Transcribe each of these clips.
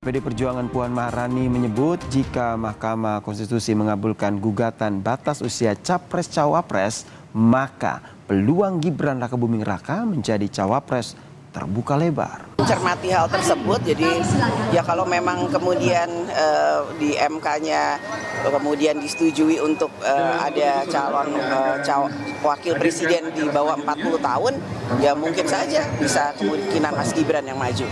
PD Perjuangan Puan Maharani menyebut jika Mahkamah Konstitusi mengabulkan gugatan batas usia Capres-Cawapres, maka peluang Gibran Rakabuming Raka menjadi Cawapres terbuka lebar. Mencermati hal tersebut, jadi ya kalau memang kemudian di MK-nya kemudian disetujui untuk ada calon wakil presiden di bawah 40 tahun, ya mungkin saja bisa kemungkinan Mas Gibran yang maju.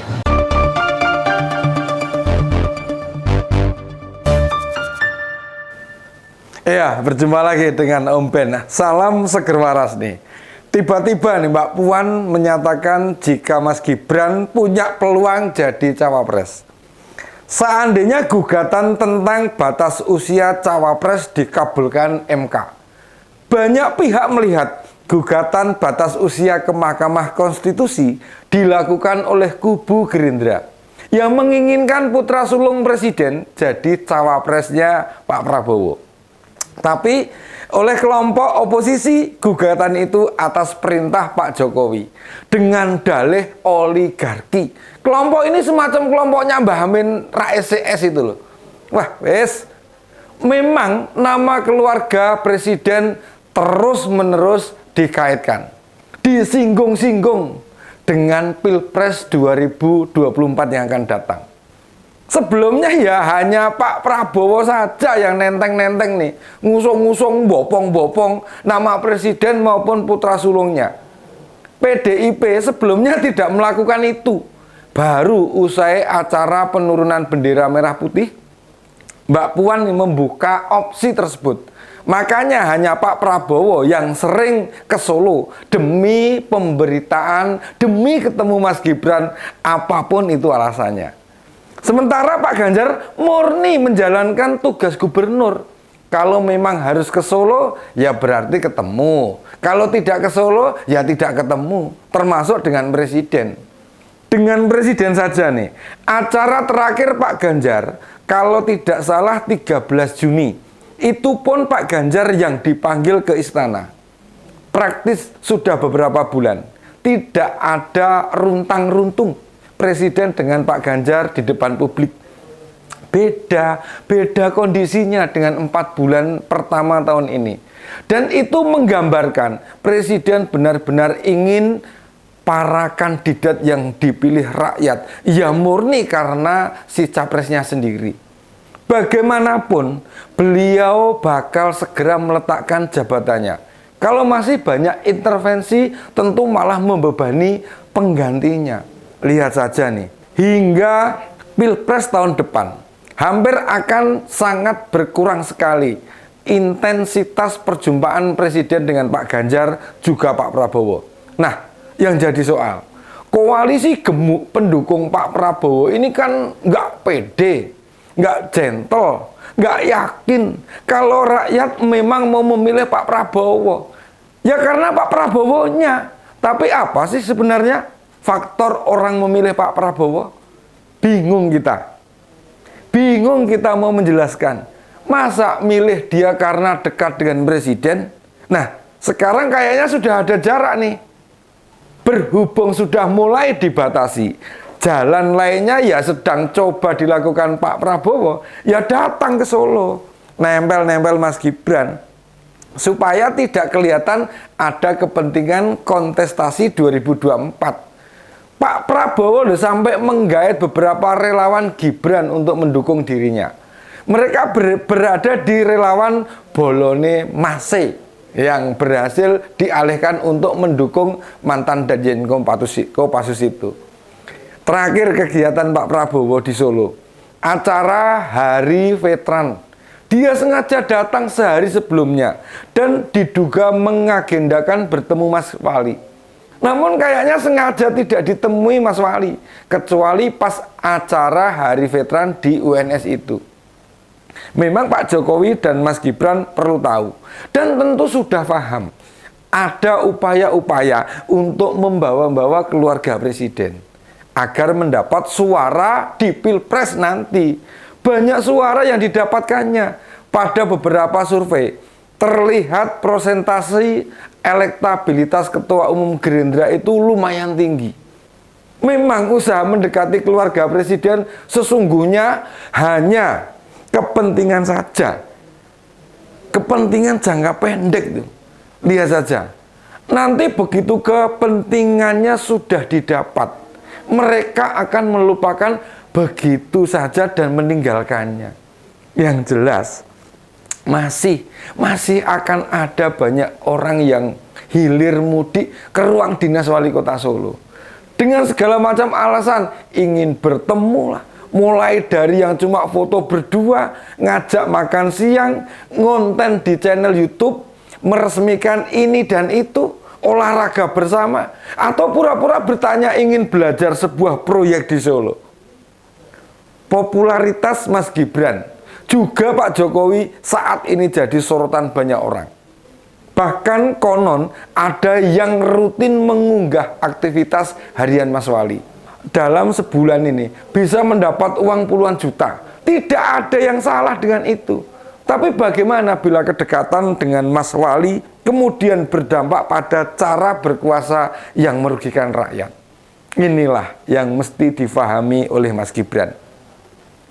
Iya, berjumpa lagi dengan Om Ben. Salam seger waras nih. Tiba-tiba nih Mbak Puan menyatakan jika Mas Gibran punya peluang jadi cawapres. Seandainya gugatan tentang batas usia cawapres dikabulkan MK, banyak pihak melihat gugatan batas usia ke Mahkamah Konstitusi dilakukan oleh kubu Gerindra yang menginginkan putra sulung presiden jadi cawapresnya Pak Prabowo. Tapi oleh kelompok oposisi, gugatan itu atas perintah Pak Jokowi dengan dalih oligarki. Kelompok ini semacam kelompoknya Mbah Amin Rais CS itu loh. Wah, wes. Memang nama keluarga presiden terus-menerus dikaitkan, disinggung-singgung dengan Pilpres 2024 yang akan datang. Sebelumnya ya hanya Pak Prabowo saja yang nenteng-nenteng nih, ngusung-ngusung, bopong-bopong nama presiden maupun putra sulungnya. PDIP sebelumnya tidak melakukan itu. Baru usai acara penurunan bendera merah putih, Mbak Puan membuka opsi tersebut. Makanya hanya Pak Prabowo yang sering ke Solo demi pemberitaan, demi ketemu Mas Gibran, apapun itu alasannya. Sementara Pak Ganjar murni menjalankan tugas gubernur. Kalau memang harus ke Solo, ya berarti ketemu. Kalau tidak ke Solo, ya tidak ketemu. Termasuk dengan presiden. Dengan presiden saja nih. Acara terakhir Pak Ganjar, kalau tidak salah 13 Juni. Itu pun Pak Ganjar yang dipanggil ke istana. Praktis sudah beberapa bulan. Tidak ada runtang-runtung presiden dengan Pak Ganjar di depan publik. Beda kondisinya dengan 4 bulan pertama tahun ini. Dan itu menggambarkan presiden benar-benar ingin para kandidat yang dipilih rakyat, ya murni karena si capresnya sendiri. Bagaimanapun, beliau bakal segera meletakkan jabatannya. Kalau masih banyak intervensi, tentu malah membebani penggantinya. Lihat saja nih, hingga Pilpres tahun depan hampir akan sangat berkurang sekali intensitas perjumpaan presiden dengan Pak Ganjar juga Pak Prabowo. Nah, yang jadi soal, koalisi gemuk pendukung Pak Prabowo ini kan nggak pede, nggak gentle, nggak yakin kalau rakyat memang mau memilih Pak Prabowo. Ya karena Pak Prabowo-nya. Tapi apa sih sebenarnya faktor orang memilih Pak Prabowo? Bingung kita. Bingung kita mau menjelaskan. Masa milih dia karena dekat dengan presiden? Nah, sekarang kayaknya sudah ada jarak nih. Berhubung sudah mulai dibatasi, jalan lainnya ya sedang coba dilakukan Pak Prabowo, ya datang ke Solo, nempel-nempel Mas Gibran, supaya tidak kelihatan ada kepentingan kontestasi 2024. Pak Prabowo udah sampai menggait beberapa relawan Gibran untuk mendukung dirinya. Mereka berada di relawan Bolone Mase yang berhasil dialihkan untuk mendukung mantan Danjen Kopassus itu. Terakhir kegiatan Pak Prabowo di Solo, acara Hari Veteran. Dia sengaja datang sehari sebelumnya dan diduga mengagendakan bertemu Mas Wali. Namun kayaknya sengaja tidak ditemui Mas Wali, kecuali pas acara Hari Veteran di UNS itu. Memang Pak Jokowi dan Mas Gibran perlu tahu, dan tentu sudah paham, ada upaya-upaya untuk membawa-bawa keluarga presiden, agar mendapat suara di Pilpres nanti. Banyak suara yang didapatkannya. Pada beberapa survei, terlihat prosentasi elektabilitas Ketua Umum Gerindra itu lumayan tinggi. Memang usaha mendekati keluarga presiden sesungguhnya hanya kepentingan saja. Kepentingan jangka pendek tuh. Lihat saja. Nanti begitu kepentingannya sudah didapat, mereka akan melupakan begitu saja dan meninggalkannya. Yang jelas masih akan ada banyak orang yang hilir mudik ke ruang dinas wali kota Solo dengan segala macam alasan, ingin bertemu lah, mulai dari yang cuma foto berdua, ngajak makan siang, ngonten di channel YouTube, meresmikan ini dan itu, olahraga bersama, atau pura-pura bertanya ingin belajar sebuah proyek di Solo. Popularitas Mas Gibran juga Pak Jokowi saat ini jadi sorotan banyak orang. Bahkan konon ada yang rutin mengunggah aktivitas harian Mas Wali. Dalam sebulan ini bisa mendapat uang puluhan juta. Tidak ada yang salah dengan itu. Tapi bagaimana bila kedekatan dengan Mas Wali kemudian berdampak pada cara berkuasa yang merugikan rakyat? Inilah yang mesti difahami oleh Mas Gibran.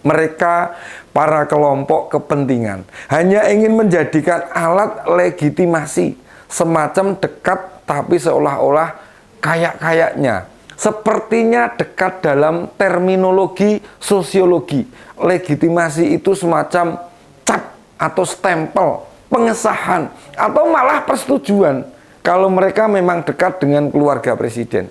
Mereka, para kelompok kepentingan, hanya ingin menjadikan alat legitimasi, semacam dekat tapi seolah-olah kayak-kayaknya. Sepertinya dekat dalam terminologi sosiologi. Legitimasi itu semacam cap atau stempel, pengesahan, atau malah persetujuan kalau mereka memang dekat dengan keluarga presiden.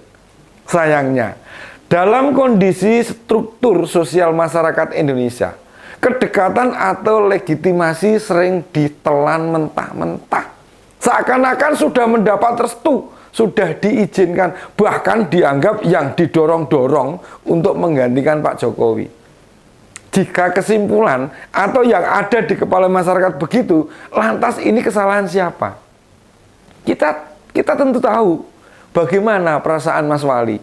Sayangnya, dalam kondisi struktur sosial masyarakat Indonesia, kedekatan atau legitimasi sering ditelan mentah-mentah. Seakan-akan sudah mendapat restu, sudah diizinkan, bahkan dianggap yang didorong-dorong untuk menggantikan Pak Jokowi. Jika kesimpulan atau yang ada di kepala masyarakat begitu, lantas ini kesalahan siapa? Kita tentu tahu bagaimana perasaan Mas Wali,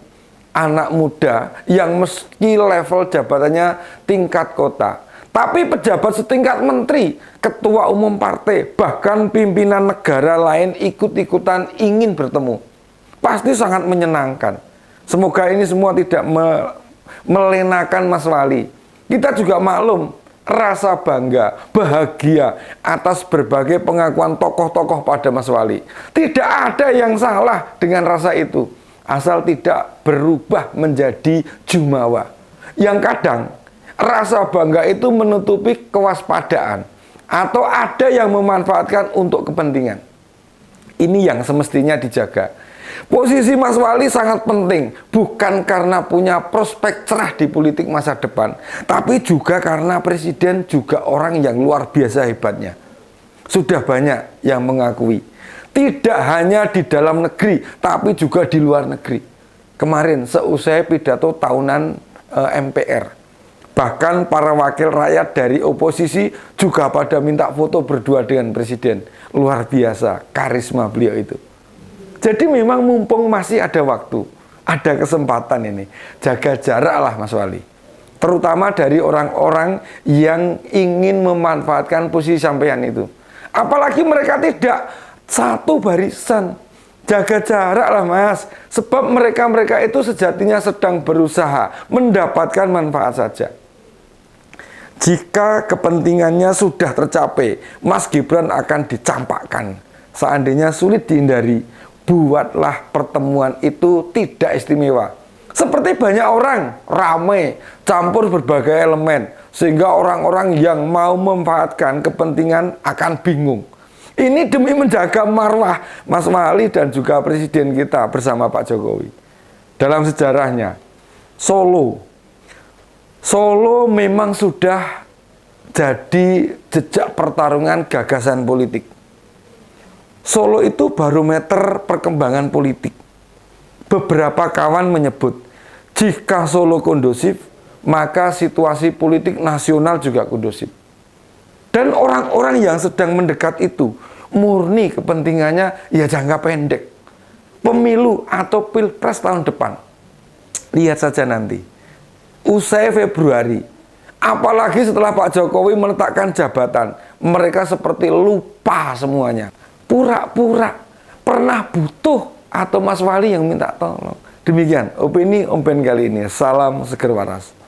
anak muda yang meski level jabatannya tingkat kota, tapi pejabat setingkat menteri, ketua umum partai, bahkan pimpinan negara lain ikut-ikutan ingin bertemu. Pasti sangat menyenangkan. Semoga ini semua tidak melenakan Mas Wali. Kita juga maklum, rasa bangga, bahagia atas berbagai pengakuan tokoh-tokoh pada Mas Wali. Tidak ada yang salah dengan rasa itu, asal tidak berubah menjadi jumawa. Yang kadang rasa bangga itu menutupi kewaspadaan atau ada yang memanfaatkan untuk kepentingan. Ini yang semestinya dijaga. Posisi Mas Wali sangat penting, bukan karena punya prospek cerah di politik masa depan, tapi juga karena presiden juga orang yang luar biasa hebatnya. Sudah banyak yang mengakui, tidak hanya di dalam negeri, tapi juga di luar negeri. Kemarin seusai pidato tahunan MPR, bahkan para wakil rakyat dari oposisi juga pada minta foto berdua dengan presiden. Luar biasa karisma beliau itu. Jadi memang mumpung masih ada waktu, ada kesempatan ini, jaga jarak lah Mas Wali. Terutama dari orang-orang yang ingin memanfaatkan posisi sampean itu. Apalagi mereka tidak satu barisan. Jaga jarak lah Mas, sebab mereka-mereka itu sejatinya sedang berusaha mendapatkan manfaat saja. Jika kepentingannya sudah tercapai, Mas Gibran akan dicampakkan. Seandainya sulit dihindari, buatlah pertemuan itu tidak istimewa. Seperti banyak orang, ramai, campur berbagai elemen, sehingga orang-orang yang mau memanfaatkan kepentingan akan bingung. Ini demi menjaga marwah Mas Wali dan juga presiden kita bersama Pak Jokowi. Dalam sejarahnya, Solo memang sudah jadi jejak pertarungan gagasan politik. Solo itu barometer perkembangan politik. Beberapa kawan menyebut, jika Solo kondusif, maka situasi politik nasional juga kondusif. Dan orang-orang yang sedang mendekat itu, murni kepentingannya ya jangka pendek. Pemilu atau pilpres tahun depan. Lihat saja nanti. Usai Februari, apalagi setelah Pak Jokowi meletakkan jabatan, mereka seperti lupa semuanya. Pura-pura pernah butuh atau Mas Wali yang minta tolong. Demikian opini Om Ben kali ini. Salam seger waras.